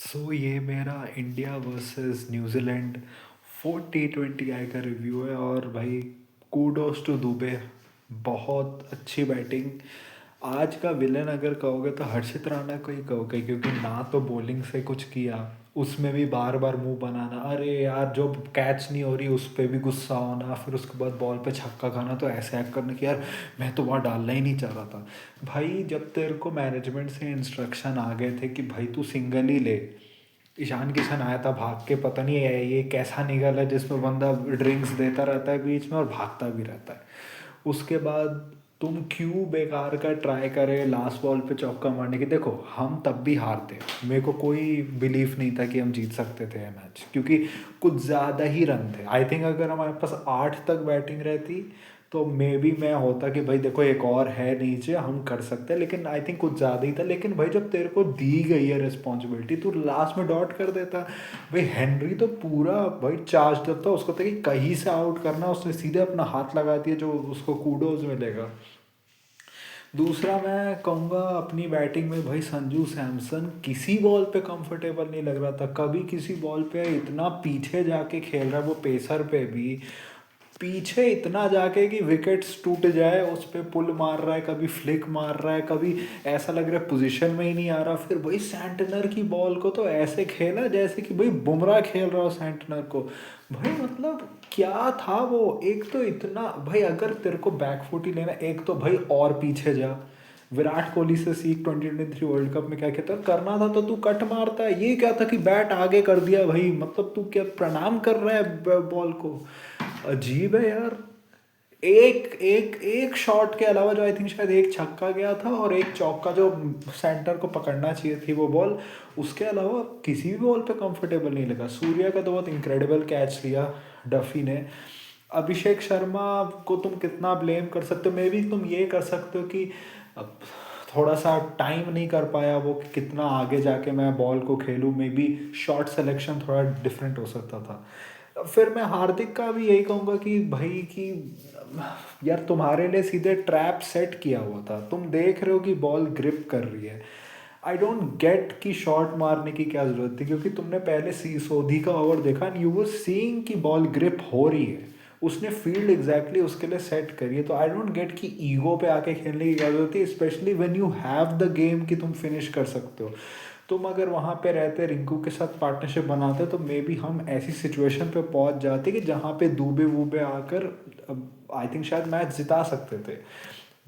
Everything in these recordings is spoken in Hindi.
सो ये मेरा इंडिया वर्सेस न्यूजीलैंड 4T20 का रिव्यू है। और भाई कूडोस टू दुबे, बहुत अच्छी बैटिंग। आज का विलन अगर कहोगे तो हर्षित राणा को ही कहोगे, क्योंकि ना तो बॉलिंग से कुछ किया, उसमें भी बार बार मुंह बनाना, अरे यार जो कैच नहीं हो रही उस पर भी गुस्सा होना, फिर उसके बाद बॉल पे छक्का खाना तो ऐसे एक्ट करने की यार मैं तो वहाँ डालना ही नहीं चाह रहा था। भाई जब तेरे को मैनेजमेंट से इंस्ट्रक्शन आ गए थे कि भाई तू सिंगल ही ले, ईशान किशन आया था भाग के, पता नहीं है ये कैसा निकल है जिसमें बंदा ड्रिंक्स देता रहता है बीच में और भागता भी रहता है। उसके बाद तुम क्यों बेकार का ट्राई करे लास्ट बॉल पे चौका मारने की। देखो हम तब भी हारते, मेरे को कोई बिलीफ नहीं था कि हम जीत सकते थे ये मैच, क्योंकि कुछ ज़्यादा ही रन थे। आई थिंक अगर हमारे पास 8 तक बैटिंग रहती तो मे बी मैं होता कि भाई देखो एक और है नीचे हम कर सकते हैं, लेकिन आई थिंक कुछ ज़्यादा ही था। लेकिन भाई जब तेरे को दी गई है रिस्पॉन्सिबिलिटी तो लास्ट में डॉट कर देता। भाई हेनरी तो पूरा भाई चार्ज देता, उसको था कि कहीं से आउट करना, उसने सीधे अपना हाथ लगा दिया जो उसको कूडोज मिलेगा। दूसरा मैं कहूँगा अपनी बैटिंग में भाई संजू सैमसन किसी बॉल पे कंफर्टेबल नहीं लग रहा था, कभी किसी बॉल पे इतना पीछे जाके खेल रहा है, वो पेसर पे भी पीछे इतना जाके कि विकेट्स टूट जाए उस पे पुल मार रहा है, कभी फ्लिक मार रहा है, कभी ऐसा लग रहा है पोजीशन में ही नहीं आ रहा। फिर भाई सैंटनर की बॉल को तो ऐसे खेला जैसे कि भाई बुमराह खेल रहा हो सैंटनर को। भाई मतलब क्या था वो, एक तो इतना भाई अगर तेरे को बैकफुट ही लेना, एक तो भाई और पीछे जा, विराट कोहली से सीख 2023 वर्ल्ड कप में क्या कहता है, करना था तो तू कट मारता है, ये क्या था कि बैट आगे कर दिया भाई, मतलब तू क्या प्रणाम कर रहा है बॉल को। अजीब है यार। एक एक एक शॉट के अलावा जो आई थिंक शायद एक छक्का गया था और एक चौका जो सेंटर को पकड़ना चाहिए थी वो बॉल, उसके अलावा किसी भी बॉल पे कंफर्टेबल नहीं लगा। सूर्या का तो बहुत इनक्रेडिबल कैच लिया डफी ने। अभिषेक शर्मा को तुम कितना ब्लेम कर सकते हो, मे बी तुम ये कर सकते हो कि अब थोड़ा सा टाइम नहीं कर पाया वो कि कितना आगे जाके मैं बॉल को खेलूँ, मे बी शॉट सिलेक्शन थोड़ा डिफरेंट हो सकता था। फिर मैं हार्दिक का भी यही कहूँगा कि भाई कि यार तुम्हारे लिए सीधे ट्रैप सेट किया हुआ था, तुम देख रहे हो कि बॉल ग्रिप कर रही है। आई डोंट गेट कि शॉट मारने की क्या ज़रूरत थी, क्योंकि तुमने पहले सोधी का ओवर देखा एंड यू वर सीइंग कि बॉल ग्रिप हो रही है, उसने फील्ड एग्जैक्टली उसके लिए सेट करी है। तो आई डोंट गेट कि ईगो पे आके खेलने की क्या जरूरत है, specially when you have the game कि तुम फिनिश कर सकते हो। तुम अगर वहाँ पे रहते, रिंकू के साथ पार्टनरशिप बनाते, तो मे बी हम ऐसी सिचुएशन पे पहुँच जाते कि जहाँ पे दूबे वूबे आकर आई थिंक शायद मैच जिता सकते थे।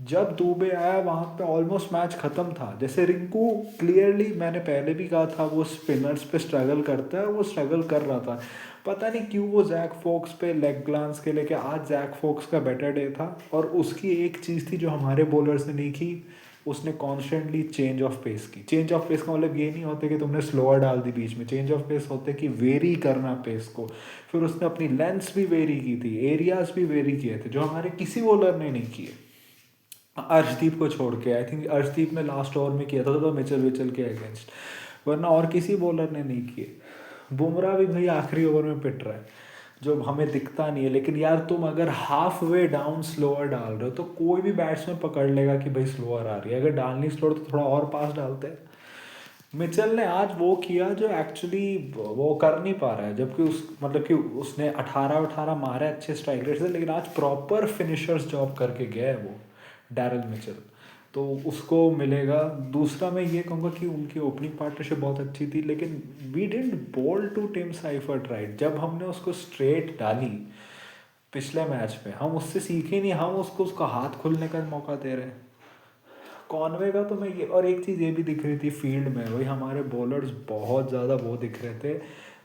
जब दुबे आया वहाँ पे ऑलमोस्ट मैच ख़त्म था। जैसे रिंकू क्लियरली मैंने पहले भी कहा था वो स्पिनर्स पे स्ट्रगल करता है, वो स्ट्रगल कर रहा था। पता नहीं क्यों वो जैक फोक्स पे लेग ग्लांस के लेके, आज जैक फोक्स का बेटर डे था और उसकी एक चीज़ थी जो हमारे बॉलर्स ने नहीं की, उसने कॉन्स्टेंटली चेंज ऑफ पेस की। चेंज ऑफ पेस का मतलब ये नहीं होता कि तुमने स्लोअर डाल दी बीच में, चेंज ऑफ पेस होते कि वेरी करना पेस को। फिर उसने अपनी लेंथ्स भी वेरी की थी, एरियाज भी वेरी किए थे जो हमारे किसी बॉलर ने नहीं किए, अर्शदीप को छोड़ के। आई थिंक अर्शदीप ने लास्ट ओवर में किया था तो मिचल विचल के अगेंस्ट, वरना और किसी बॉलर ने नहीं किए। बुमराह भी भाई आखिरी ओवर में पिट रहा है जो हमें दिखता नहीं है, लेकिन यार तुम अगर हाफ वे डाउन स्लोअर डाल रहे हो तो कोई भी बैट्समैन पकड़ लेगा कि भाई स्लोअर आ रही है। अगर डालनी स्लोअर तो थोड़ा और पास डालते हैं। मिचेल ने आज वो किया जो एक्चुअली वो कर नहीं पा रहा है, जबकि उस मतलब कि उसने 18 मारे अच्छे स्ट्राइक रेट से, लेकिन आज प्रॉपर फिनिशर्स जॉब करके गया है वो डैरल मिचेल, तो उसको मिलेगा। दूसरा मैं ये कहूँगा कि उनकी ओपनिंग पार्टनरशिप बहुत अच्छी थी, लेकिन we didn't bowl to Tim Seifert right. जब हमने उसको स्ट्रेट डाली पिछले मैच में, हम उससे सीखे नहीं, हम उसको उसका हाथ खुलने का मौका दे रहे हैं। कॉनवे का तो मैं ये, और एक चीज़ ये भी दिख रही थी फील्ड में, वही हमारे बॉलर्स बहुत ज़्यादा वो दिख रहे थे,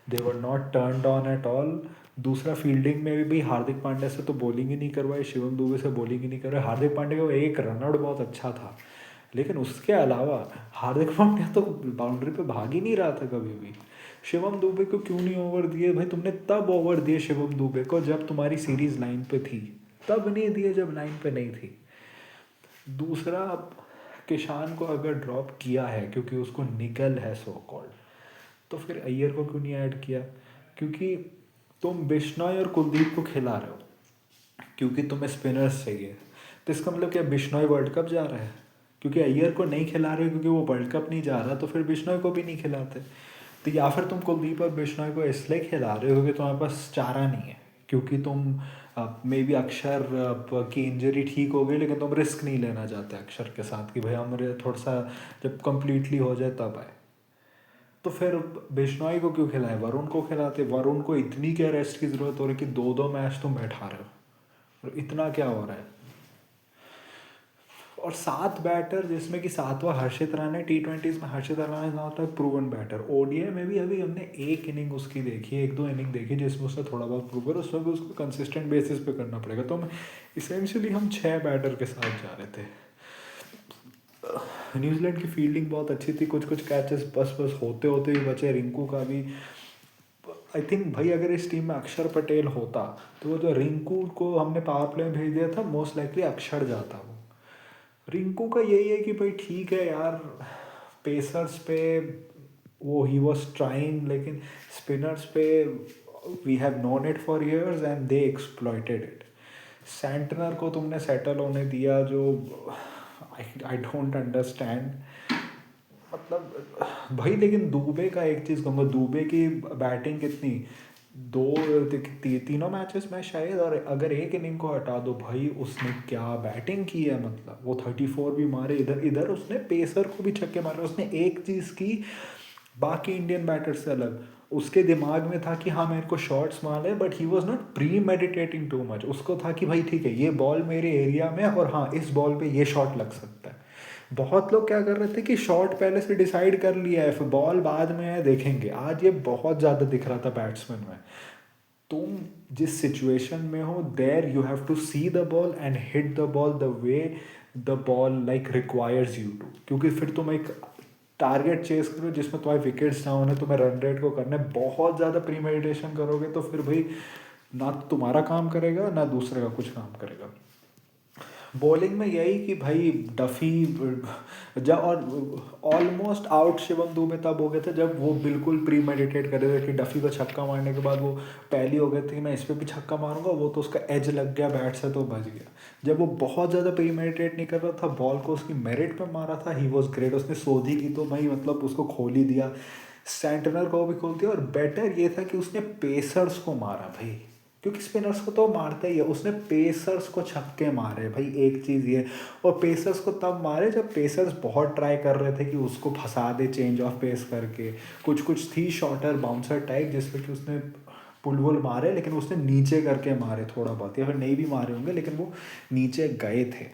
they were not turned on at all. दूसरा फील्डिंग में भी हार्दिक पांड्या से तो बॉलिंग ही नहीं करवाई, शिवम दुबे से बॉलिंग ही नहीं करवाई। हार्दिक पांड्या का एक रनआउट बहुत अच्छा था, लेकिन उसके अलावा हार्दिक पांड्या तो बाउंड्री पे भाग ही नहीं रहा था कभी भी। शिवम दुबे को क्यों नहीं ओवर दिए भाई तुमने? तब ओवर दिए शिवम दुबे को जब तुम्हारी सीरीज लाइन पे थी, तब नहीं दिए जब लाइन पे नहीं थी। दूसरा, अब किशान को अगर ड्रॉप किया है क्योंकि उसको निकल है सो कॉल्ड, तो फिर अय्यर को क्यों नहीं ऐड किया? क्योंकि तुम बिश्नॉय और कुलदीप को खिला रहे हो क्योंकि तुम्हें स्पिनर्स चाहिए, तो इसका मतलब क्या बिश्नॉय वर्ल्ड कप जा रहा है? क्योंकि अय्यर को नहीं खिला रहे हो क्योंकि वो वर्ल्ड कप नहीं जा रहा, तो फिर बिश्नॉय को भी नहीं खिलाते। तो या फिर तुम कुलदीप और बिश्नोई को इसलिए खिला रहे हो कि तुम्हारे पास चारा नहीं है, क्योंकि तुम मे बी अक्षर की इंजरी ठीक हो गई, लेकिन तुम रिस्क नहीं लेना चाहते अक्षर के साथ कि भाई हमारे थोड़ा सा जब कम्प्लीटली हो जाए तब आए। तो फिर बिश्नोई को क्यों खिलाए, वरुण को खिलाते। वरुण को इतनी क्या रेस्ट की ज़रूरत हो रही है कि दो दो मैच तुम बैठा रहे हो, और इतना क्या हो रहा है। और 7 बैटर जिसमें कि सातवां हर्षित राणा, T20s में Harshit Rana is not a proven batter. ODI में भी अभी हमने एक इनिंग उसकी देखी है, एक दो इनिंग देखी जिसमें उसने थोड़ा बहुत प्रूव कर, उसमें भी उसको कंसिस्टेंट बेसिस पे करना पड़ेगा। तो हम इसेंशियली हम 6 बैटर के साथ जा रहे थे। न्यूजीलैंड की फील्डिंग बहुत अच्छी थी, कुछ कुछ कैचेस बस बस होते होते ही बचे। रिंकू का भी आई थिंक भाई अगर इस टीम में अक्षर पटेल होता तो वो जो रिंकू को हमने पावर प्ले में भेज दिया था, मोस्ट लाइकली अक्षर जाता वो। रिंकू का यही है कि भाई ठीक है यार, पेसर्स पे वो ही वॉज ट्राइंग, लेकिन स्पिनर्स पे we have known it for years and they exploited it. Santner को तुमने सेटल होने दिया, जो आई डोंट अंडरस्टैंड। मतलब भाई, लेकिन दुबे का एक चीज़ कहूँगा, दुबे की बैटिंग कितनी, तीनों मैचेस में शायद, और अगर एक इनिंग को हटा दो भाई, उसने क्या बैटिंग की है। मतलब वो 34 भी मारे, इधर इधर उसने पेसर को भी छक्के मारे। उसने एक चीज़ की बाकी इंडियन बैटर से अलग, उसके दिमाग में था कि हाँ मेरे को शॉट्स मारना है, but he was not pre meditating too much. उसको था कि भाई ठीक है, ये बॉल मेरे एरिया में, और हाँ इस बॉल पे ये शॉट लग सकता है। बहुत लोग क्या कर रहे थे कि शॉट पहले से डिसाइड कर लिया है, फिर बॉल बाद में है देखेंगे। आज ये बहुत ज़्यादा दिख रहा था बैट्समैन में। तुम जिस सिचुएशन में हो, there you have to see the ball and hit the ball the way the ball like requires you to. क्योंकि फिर तुम एक टारगेट चेस करो जिसमें तुम्हारे विकेट्स डाउन है, तुम्हें रन रेट को करना है, बहुत ज़्यादा प्री मेडिटेशन करोगे तो फिर भाई ना तुम्हारा काम करेगा ना दूसरे का कुछ काम करेगा। बॉलिंग में यही कि भाई डफी जब, और ऑलमोस्ट आउट शिवम दुबे तब हो गए थे जब वो बिल्कुल प्री मेडिटेट कर रहे थे कि डफी को छक्का मारने के बाद वो पहली हो गए थे कि मैं इस पर भी छक्का मारूंगा, वो तो उसका एज लग गया बैट से तो बच गया। जब वो बहुत ज़्यादा प्री मेडिटेट नहीं कर रहा था, बॉल को उसकी मेरिट पे मारा था, ही वॉज ग्रेट। उसने सोधी की तो भाई मतलब उसको खोल ही दिया, सेंटनर को भी खोल दिया। और बेटर ये था कि उसने पेसर्स को मारा भाई, क्योंकि स्पिनर्स को तो मारता ही है, उसने पेसर्स को छक्के मारे भाई। एक चीज़ ये, और पेसर्स को तब मारे जब पेसर्स बहुत ट्राई कर रहे थे कि उसको फंसा दे चेंज ऑफ पेस करके। कुछ कुछ थी शॉर्टर बाउंसर टाइप जिसमें कि उसने पुल वुल मारे, लेकिन उसने नीचे करके मारे थोड़ा बहुत, या फिर नहीं भी मारे होंगे लेकिन वो नीचे गए थे।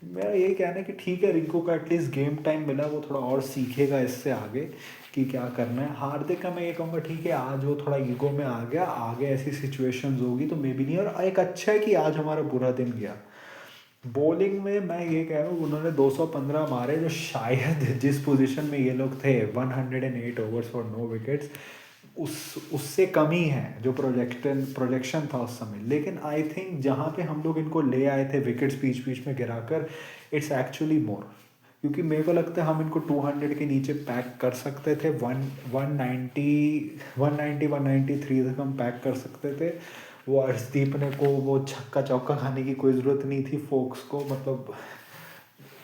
मेरा यही कहना है कि ठीक है, रिंकू को एटलीस्ट गेम टाइम मिला, वो थोड़ा और सीखेगा इससे आगे कि क्या करना है। हार्दिक का मैं ये कहूँगा ठीक है, आज वो थोड़ा ईगो में आ गया, आगे ऐसी सिचुएशंस होगी तो मे बी नहीं। और एक अच्छा है कि आज हमारा बुरा दिन गया। बॉलिंग में मैं ये कह रहा हूँ, उन्होंने 215 मारे, जो शायद जिस पोजीशन में ये लोग थे 108 ओवर्स फॉर नो विकेट्स, उससे कम ही है जो प्रोजेक्शन था उस समय। लेकिन आई थिंक जहाँ पे हम लोग इनको ले आए थे विकेट्स बीच बीच में गिराकर, इट्स एक्चुअली मोर। क्योंकि मेरे को लगता है हम इनको 200 के नीचे पैक कर सकते थे। 193 तक हम पैक कर सकते थे। वो अर्शदीप ने को वो छक्का चौका खाने की कोई ज़रूरत नहीं थी फोक्स को। मतलब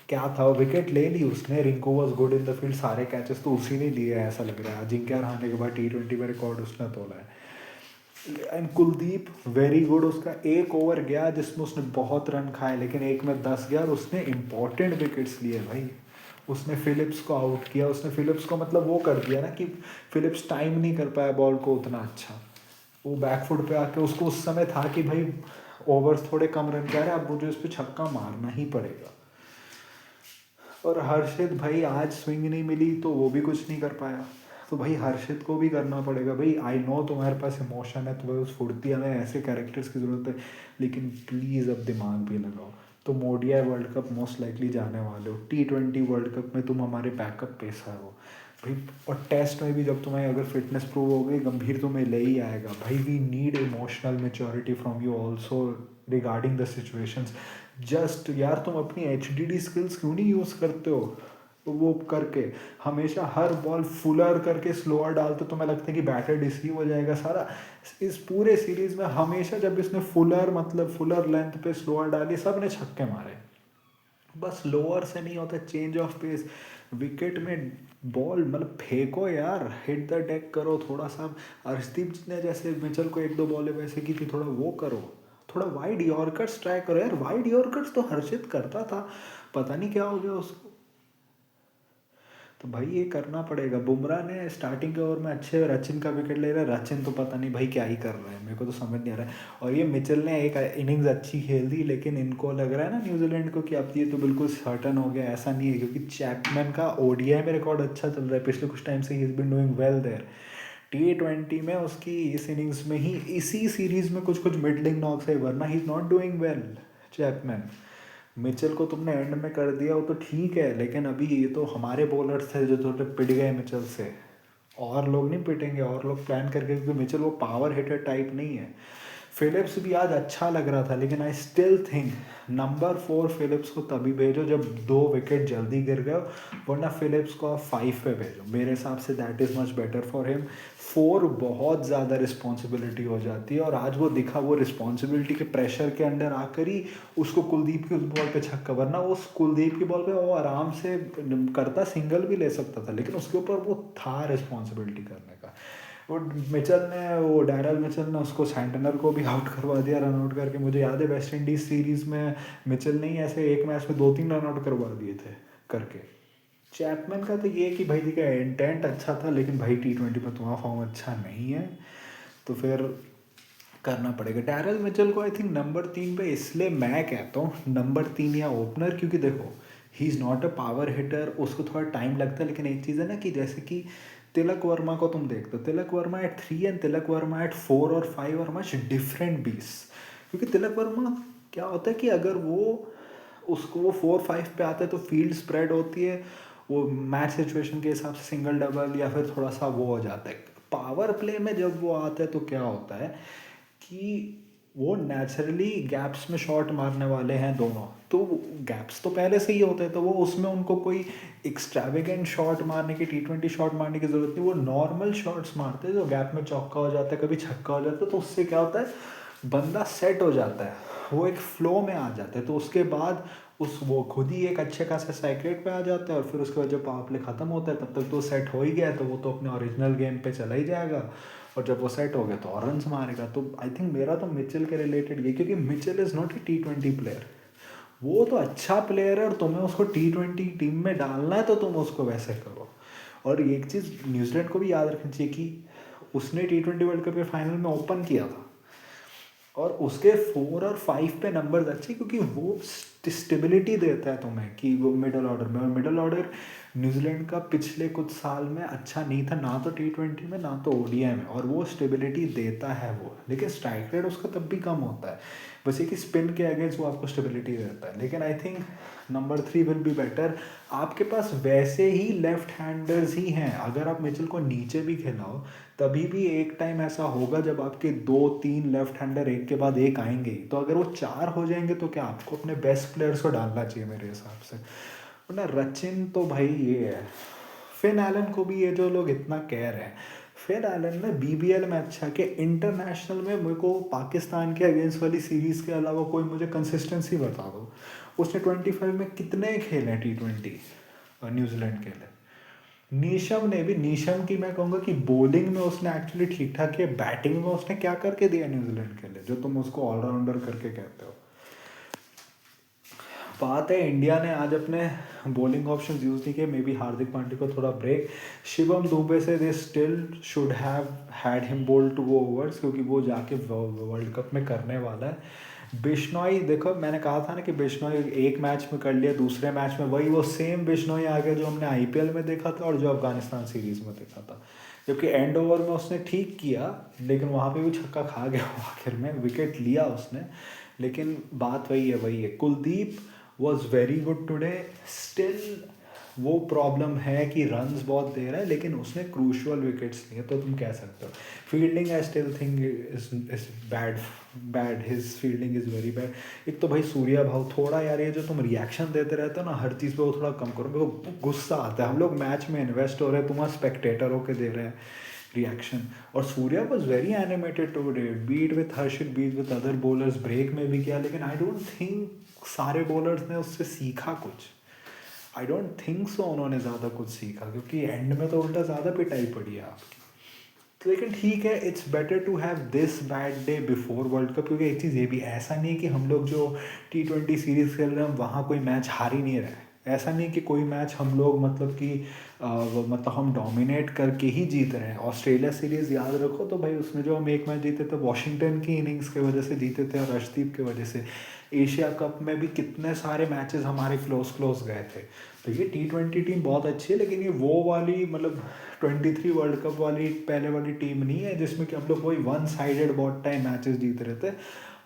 क्या था, विकेट ले ली उसने, Rinku was good in the field, सारे कैचेस तो उसी ने लिए हैं ऐसा लग रहा है। अजिंक्य रहाणे के बाद T20 में रिकॉर्ड उसने तोड़ा है। एंड कुलदीप वेरी गुड, उसका एक ओवर गया जिसमें उसने बहुत रन खाए, लेकिन एक में 10 गया और उसने इंपॉर्टेंट विकेट्स लिए भाई। उसने फिलिप्स को आउट किया, उसने फिलिप्स को मतलब वो कर दिया ना कि फिलिप्स टाइम नहीं कर पाया बॉल को उतना अच्छा। वो बैकफुट पे आके उसको उस समय था कि भाई ओवर्स थोड़े कम रन के आ रहे हैं, अब मुझे इस पर छक्का मारना ही पड़ेगा। और हर्षित भाई आज स्विंग नहीं मिली तो वो भी कुछ नहीं कर पाया, तो भाई हर्षित को भी करना पड़ेगा। भाई आई नो तुम्हारे पास इमोशन है, तुम्हें उस फुर्ती हमें ऐसे कैरेक्टर्स की ज़रूरत है, लेकिन प्लीज़ अब दिमाग भी लगाओ। तुम ODI world cup most likely जाने वाले हो, T20 वर्ल्ड कप में तुम हमारे बैकअप पेसर हो भाई। और टेस्ट में भी जब तुम्हें अगर फिटनेस प्रूव हो गई, गंभीर तुम्हें ले ही आएगा भाई। We need emotional maturity from you also regarding the situations. Just यार तुम अपनी HDD स्किल्स क्यों नहीं यूज़ करते हो, वो करके हमेशा हर बॉल फुलर करके स्लोअर डालते, तुम्हें लगता है कि बैटर डिसीव हो जाएगा सारा। इस पूरे सीरीज में हमेशा जब इसने फुलर मतलब फुलर लेंथ पे स्लोअर डाली, सब ने छक्के मारे। बस लोअर से नहीं होता, चेंज ऑफ पेस विकेट में बॉल मतलब फेंको यार, हिट द डेक करो थोड़ा सा। अर्शदीप ने जैसे मिचेल को एक दो बॉलें वैसे की थी, थोड़ा वो करो, थोड़ा वाइड यॉर्कर्स ट्राई करो यार। वाइड यॉर्कर्स तो हर्षित करता था, पता नहीं क्या हो गया उसको। तो भाई ये करना पड़ेगा। बुमराह ने स्टार्टिंग के ओवर में अच्छे रचिन का विकेट ले रहा है, रचिन तो पता नहीं भाई क्या ही कर रहा है, मेरे को तो समझ नहीं आ रहा है। और ये मिचेल ने एक इनिंग्स अच्छी खेल दी, लेकिन इनको लग रहा है ना न्यूजीलैंड को कि अब ये तो बिल्कुल सर्टन हो गया। ऐसा नहीं है, क्योंकि चैपमैन का ओडीआई में रिकॉर्ड अच्छा चल रहा है पिछले कुछ टाइम से, he is been doing well there. T20 में उसकी इस इनिंग्स में ही, इसी सीरीज में कुछ कुछ मिडलिंग नॉक्स है, वरना he is not doing well Chapman. Mitchell को तुमने एंड में कर दिया वो तो ठीक है, लेकिन अभी ये तो हमारे बॉलर्स थे जो थोड़े पिट गए मिचेल से। और लोग नहीं पिटेंगे, और लोग प्लान करके, क्योंकि मिचेल वो पावर हिटर टाइप नहीं है। फिलिप्स भी आज अच्छा लग रहा था, लेकिन I still think number 4 Phillips को तभी भेजो जब 2 विकेट जल्दी गिर गए, वरना फिलिप्स को आप 5 पे भेजो। मेरे हिसाब say that is much better for him. 4 बहुत ज़्यादा रिस्पॉन्सिबिलिटी हो जाती है, और आज वो दिखा, वो रिस्पॉन्सिबिलिटी के प्रेशर के अंडर आकर ही उसको कुलदीप की उस बॉल पे छक्का, वरना वो कुलदीप की बॉल पे वो आराम से करता, सिंगल भी ले सकता था, लेकिन उसके ऊपर वो था रिस्पॉन्सिबिलिटी करने का। वो मिचेल ने, वो डैरल मिचेल ने उसको सैंटनर को भी आउट करवा दिया रन आउट करके। मुझे याद है वेस्ट इंडीज़ सीरीज़ में मिचेल ने ही ऐसे एक मैच में 2-3 रन आउट करवा दिए थे करके। चैपमैन का तो ये कि भाई देखा इंटेंट अच्छा था, लेकिन भाई T20 में तुम्हारा फॉर्म अच्छा नहीं है, तो फिर करना पड़ेगा। डैरल मिचेल को आई थिंक नंबर 3 पे इसलिए मैं कहता हूँ नंबर 3 या ओपनर, क्योंकि देखो he is not a power hitter, उसको थोड़ा टाइम लगता है। लेकिन एक चीज़ है ना कि जैसे कि तिलक वर्मा को तुम देखते हो, Tilak Varma at 3 and Tilak Varma at 4 और 5 और मच डिफरेंट बीस। क्योंकि तिलक वर्मा क्या होता है कि अगर वो उसको वो 4-5 पे आता है तो फील्ड स्प्रेड होती है, वो मैच सिचुएशन के हिसाब से सिंगल डबल या फिर थोड़ा सा वो हो जाता है। पावर प्ले में जब वो आता है तो क्या होता है कि वो नेचुरली गैप्स में शॉट मारने वाले हैं दोनों, तो गैप्स तो पहले से ही होते हैं, तो वो उसमें उनको कोई एक्स्ट्रावेगेंट शॉट मारने की, T20 शॉट मारने की ज़रूरत नहीं। वो नॉर्मल शॉट्स मारते हैं जो गैप में चौका हो जाता है, कभी छक्का हो जाता है, तो उससे क्या होता है बंदा सेट हो जाता है, वो एक फ्लो में आ जाता है। तो उसके बाद उस वो खुद ही एक अच्छे खासे साइक्लेट पे आ जाता है, और फिर उसके बाद जब पावर प्ले ख़त्म होता है तब तक तो सेट हो ही गया है, तो वो तो अपने ओरिजिनल गेम पे चला ही जाएगा, और जब वो सेट हो गया तो और रन्स मारेगा। तो आई थिंक मेरा तो मिचेल के रिलेटेड ये, क्योंकि Mitchell is not a T20 player, वो तो अच्छा प्लेयर है, और तुम्हें उसको T20 टीम में डालना है तो तुम उसको वैसे करो। और एक चीज़ न्यूजीलैंड को भी याद रखनी चाहिए कि उसने T20 वर्ल्ड कप के फाइनल में ओपन किया था, और उसके 4 और 5 पे नंबर्स अच्छे, क्योंकि वो स्टेबिलिटी देता है तुम्हें कि वो मिडल ऑर्डर में, और मिडल ऑर्डर न्यूजीलैंड का पिछले कुछ साल में अच्छा नहीं था, ना तो T20 में ना तो ओडीआई में, और वो स्टेबिलिटी देता है वो। लेकिन स्ट्राइक रेट उसका तब भी कम होता है, बस ये कि स्पिन के अगेंस्ट वो आपको स्टेबिलिटी देता है। लेकिन I think number 3 will be better. आपके पास वैसे ही लेफ्ट हैंडर्स ही हैं, अगर आप मिचेल को नीचे भी खिलाओ तभी भी एक टाइम ऐसा होगा जब आपके 2-3 लेफ्ट हैंडर एक के बाद एक आएंगे ही। तो अगर वो 4 हो जाएंगे तो क्या आपको अपने बेस्ट प्लेयर्स को डालना चाहिए मेरे हिसाब से। वरना रचिन तो भाई ये है। फिन एलन को भी ये जो लोग इतना कह रहे हैं, फिन एलन ने BBL में अच्छा कि इंटरनेशनल में मेरे को पाकिस्तान के अगेंस्ट वाली सीरीज़ के अलावा कोई मुझे कंसिस्टेंसी बता दो। उसने 25 में कितने खेले T20 न्यूजीलैंड के लिए। नीशम ने भी, नीशम की मैं कहूँगा कि बॉलिंग में उसने एक्चुअली ठीक ठाक किया, बैटिंग में उसने क्या करके दिया न्यूजीलैंड के लिए जो तुम उसको ऑलराउंडर करके कहते हो। बात है इंडिया ने आज अपने बॉलिंग ऑप्शन यूज़ नहीं किए, मे बी हार्दिक पांड्या को थोड़ा ब्रेक। शिवम दुबे से they still should have had him बोल टू गो ओवर्स, क्योंकि वो जाके वर्ल्ड कप में करने वाला है। बिश्नोई देखो, मैंने कहा था ना कि बिश्नोई एक मैच में कर लिया, दूसरे मैच में वही वो सेम बिश्नोई आ गया जो हमने IPL में देखा था और जो अफगानिस्तान सीरीज़ में देखा था। जबकि एंड ओवर में उसने ठीक किया, लेकिन वहाँ पे भी छक्का खा गया आखिर में, विकेट लिया उसने। लेकिन बात वही है Kuldeep was very good today. Still वो प्रॉब्लम है कि रन्स बहुत दे रहा है, लेकिन उसने क्रूशल विकेट्स लिए, तो तुम कह सकते हो। Fielding I still think is bad his fielding is very bad. एक तो भाई सूर्या भाव थोड़ा यार, ये जो तुम रिएक्शन देते रहते हो ना हर चीज़ पे, वो थोड़ा कम करो, मेरे को गुस्सा आता है। हम लोग मैच में इन्वेस्ट हो रहे हैं, तुम स्पेक्टेटर होकर दे रहे हैं रिएक्शन। और Surya was very animated today, beat with Harshit, beat with other bowlers, break में भी किया, लेकिन आई डोंट थिंक सारे बॉलर्स ने उससे सीखा कुछ। आई डोंट थिंक सो उन्होंने ज़्यादा कुछ सीखा, क्योंकि एंड में तो उल्टा ज़्यादा पिटाई पड़ी है आपकी। तो लेकिन ठीक है, it's better to have this bad day before world cup, क्योंकि एक चीज़ ये भी, ऐसा नहीं कि हम लोग जो T20 सीरीज़ खेल रहे हैं वहाँ कोई मैच हार ही नहीं रहे। ऐसा नहीं कि कोई मैच हम लोग मतलब कि मतलब हम डोमिनेट करके ही जीत रहे हैं। ऑस्ट्रेलिया सीरीज़ याद रखो तो भाई, उसमें जो हम एक मैच जीते थे वॉशिंगटन की इनिंग्स की वजह से जीते थे, और अर्शदीप की वजह से। एशिया कप में भी कितने सारे मैचेस हमारे क्लोज क्लोज गए थे। तो ये T20 टीम बहुत अच्छी है, लेकिन ये वो वाली मतलब 23 वर्ल्ड कप वाली पहले वाली टीम नहीं है जिसमें कि हम लोग वही वन साइडेड बहुत टाइम मैचेस जीत रहे थे।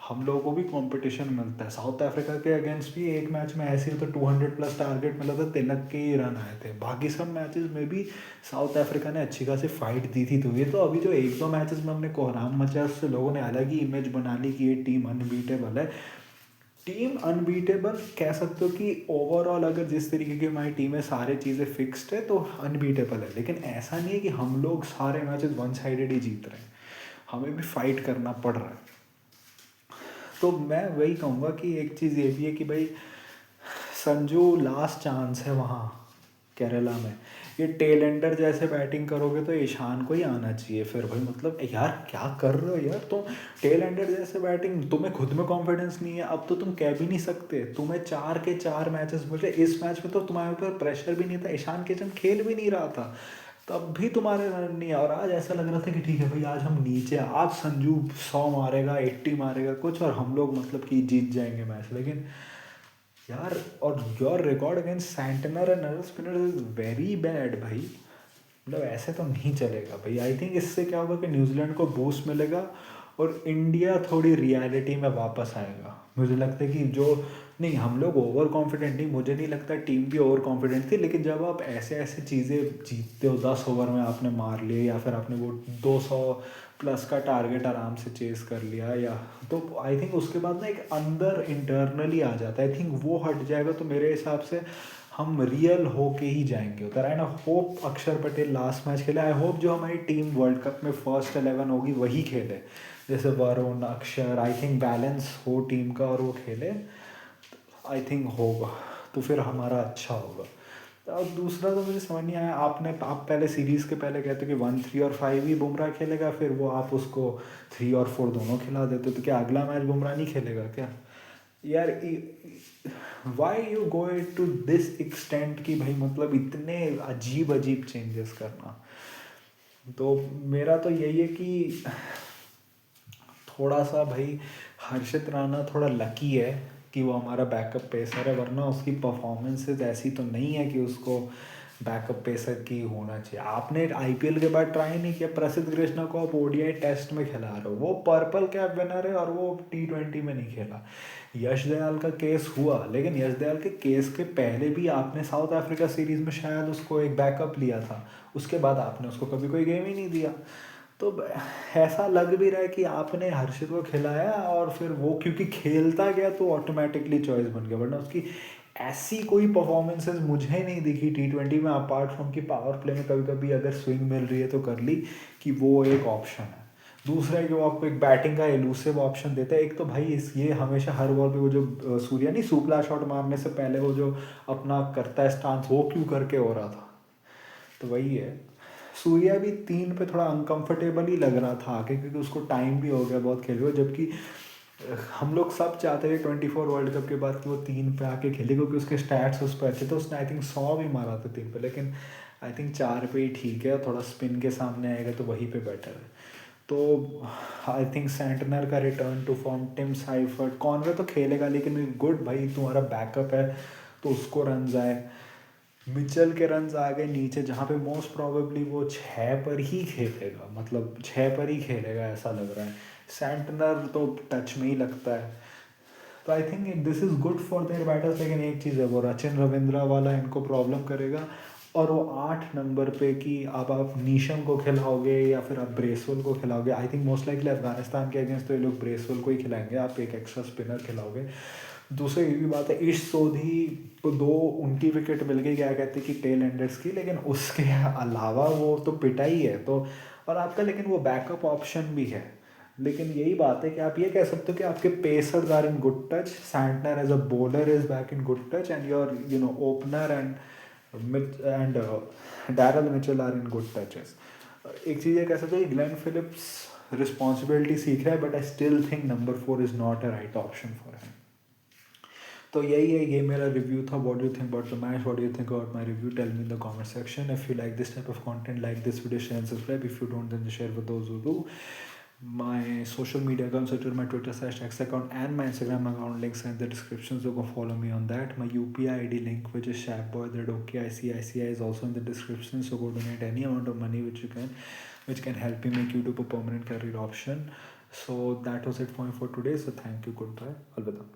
हम लोगों को भी कंपटीशन मिलता है। साउथ अफ्रीका के अगेंस्ट भी एक मैच में ऐसे ही तो 200 प्लस टारगेट मिला था, तिलक के ही रन आए थे। बाकी सब मैचेस में भी साउथ अफ्रीका ने अच्छी खासी फाइट दी थी। तो ये तो अभी जो एक दो मैचेस में हमने कोहराम मचा, उससे लोगों ने अलग ही इमेज बना ली कि ये टीम अनबीटेबल है। टीम अनबीटेबल कह सकते हो कि ओवरऑल अगर जिस तरीके की हमारी टीम है, सारी चीज़ें फिक्स्ड है तो अनबीटेबल है। लेकिन ऐसा नहीं है कि हम लोग सारे मैचेस वन साइडेड ही जीत रहे हैं, हमें भी फाइट करना पड़ रहा है। तो मैं वही कहूँगा कि एक चीज़ ये भी है कि भाई संजू लास्ट चांस है वहाँ केरला में। ये टेल एंडर जैसे बैटिंग करोगे तो ईशान को ही आना चाहिए फिर भाई। मतलब यार क्या कर रहे हो यार तुम, टेल एंडर जैसे बैटिंग, तुम्हें खुद में कॉन्फिडेंस नहीं है, अब तो तुम कह भी नहीं सकते। तुम्हें 4 के 4 मैचेस मिले, इस मैच में तो तुम्हारे ऊपर प्रेशर भी नहीं था, ईशान किशन खेल भी नहीं रहा था, तब भी तुम्हारे रन नहीं है। और आज ऐसा लग रहा था कि ठीक है भाई आज हम नीचे, आज संजू 100 मारेगा, 80 मारेगा कुछ, और हम लोग मतलब कि जीत जाएंगे मैच। लेकिन यार, और your record against Santner and other spinner is very bad भाई। मतलब ऐसे तो नहीं चलेगा भाई। आई थिंक इससे क्या होगा कि न्यूजीलैंड को बूस्ट मिलेगा और इंडिया थोड़ी रियलिटी में वापस आएगा। मुझे लगता है कि जो, नहीं हम लोग ओवर कॉन्फिडेंट नहीं, मुझे नहीं लगता टीम भी ओवर कॉन्फिडेंट थी, लेकिन जब आप ऐसे ऐसे चीज़ें जीतते हो, 10 ओवर में आपने मार लिए, या फिर आपने वो 200 प्लस का टारगेट आराम से चेस कर लिया, या तो आई थिंक उसके बाद ना एक अंदर इंटरनली आ जाता है। आई थिंक वो हट जाएगा तो मेरे हिसाब से हम रियल हो के ही जाएंगे उधर। एंड आई होप अक्षर पटेल लास्ट मैच खेले। आई होप जो हमारी टीम वर्ल्ड कप में फर्स्ट 11 होगी वही खेले, जैसे वरुण, अक्षर, आई थिंक बैलेंस हो टीम का और वो खेले। आई थिंक होगा तो फिर हमारा अच्छा होगा। अब दूसरा तो मुझे समझ नहीं आया, आप पहले सीरीज़ के पहले कहते कि 1, 3 और 5 ही बुमराह खेलेगा, फिर वो आप उसको 3 और 4 दोनों खिला देते, तो क्या अगला मैच बुमराह नहीं खेलेगा क्या यार? Why you go to this extent कि भाई मतलब इतने अजीब अजीब चेंजेस करना। तो मेरा तो यही है कि थोड़ा सा भाई हर्षित राणा थोड़ा लकी है कि वो हमारा बैकअप पेसर है, वरना उसकी परफॉर्मेंसेज ऐसी तो नहीं है कि उसको बैकअप पेसर की होना चाहिए। आपने आईपीएल के बाद ट्राई नहीं किया, प्रसिद्ध कृष्णा को आप ओडीआई टेस्ट में खिला रहे हो, वो पर्पल कैप विनर है और वो T20 में नहीं खेला। यश दयाल का केस हुआ, लेकिन यश दयाल के केस के पहले भी आपने साउथ अफ्रीका सीरीज़ में शायद उसको एक बैकअप लिया था, उसके बाद आपने उसको कभी कोई गेम ही नहीं दिया। तो ऐसा लग भी रहा है कि आपने हर्षित को खिलाया और फिर वो क्योंकि खेलता गया तो ऑटोमेटिकली चॉइस बन गया, वरना उसकी ऐसी कोई परफॉर्मेंसेज मुझे नहीं दिखी T20 में, अपार्ट फ्रॉम कि पावर प्ले में कभी कभी अगर स्विंग मिल रही है तो कर ली, कि वो एक ऑप्शन है। दूसरा है कि वो आपको एक बैटिंग का एलूसिव ऑप्शन देता है। एक तो भाई इस ये हमेशा हर बॉल पे वो जो सूर्या नहीं सुपला शॉट मारने से पहले वो जो अपना करता है स्टांस, वो क्यों करके हो रहा था। तो वही है, सूर्या भी 3 पे थोड़ा अनकंफर्टेबल ही लग रहा था आगे, क्योंकि उसको टाइम भी हो गया बहुत खेले हुए, जबकि हम लोग सब चाहते थे 24 वर्ल्ड कप के बाद कि वो 3 पे आके खेले, क्योंकि उसके स्टैट्स उस पर अच्छे थे। उसने आई थिंक 100 भी मारा था 3 पे, लेकिन आई थिंक 4 पे ही ठीक है। थोड़ा स्पिन के सामने आएगा तो वहीं पे बेटर है। तो आई थिंक सेंटनर का return to form, Tim Seifert, Conway तो खेलेगा लेकिन गुड भाई तुम्हारा बैकअप है तो उसको रन आए। मिचेल के रन्स आ गए नीचे, जहाँ पे मोस्ट प्रोबेबली वो 6 पर ही खेलेगा, मतलब 6 पर ही खेलेगा ऐसा लग रहा है। सेंटनर तो टच में ही लगता है। तो I think this is good for their batters. लेकिन एक चीज़ है, वो रचिन रविंद्रा वाला इनको प्रॉब्लम करेगा। और वो 8 नंबर पे कि अब आप नीशम को खिलाओगे या फिर आप ब्रेसवेल को खिलाओगे। I think most likely Afghanistan के अगेंस्ट तो ये लोग ब्रेसवेल को ही खिलाएंगे, आप एक एक्स्ट्रा स्पिनर खिलाओगे। दूसरी ये भी बात है, ईश सोधी को 2 उनकी विकेट मिल गई, क्या कहते हैं कि टेल एंडर्स की, लेकिन उसके अलावा वो तो पिटा ही है। तो और आपका लेकिन वो बैकअप ऑप्शन भी है, लेकिन यही बात है कि आप ये कह सकते हो कि आपके pacers are in good touch, Santner as a bowler is back in good touch, and your opener and Daryl Mitchell are in good touches. एक चीज़ ये कह सकते हो कि ग्लेन फिलिप्स रिस्पॉन्सिबिलिटी सीख रहा है, but I still think number 4 is not a right option for him. तो यही है, ये मेरा रिव्यू था. What do you think about the match? What do you think about my review? Tell me in the comment section. If you like this type of content, like this video, share and subscribe. If you don't, then share with those who do. My social media accounts, such as my Twitter /X account and my Instagram account, links are in the description, so go follow me on that. My UPI ID link, which is shapboy@okicici, is also in the description, so go donate any amount of money which can help me make YouTube a permanent career option. So that was it for today. So thank you, goodbye, alvida.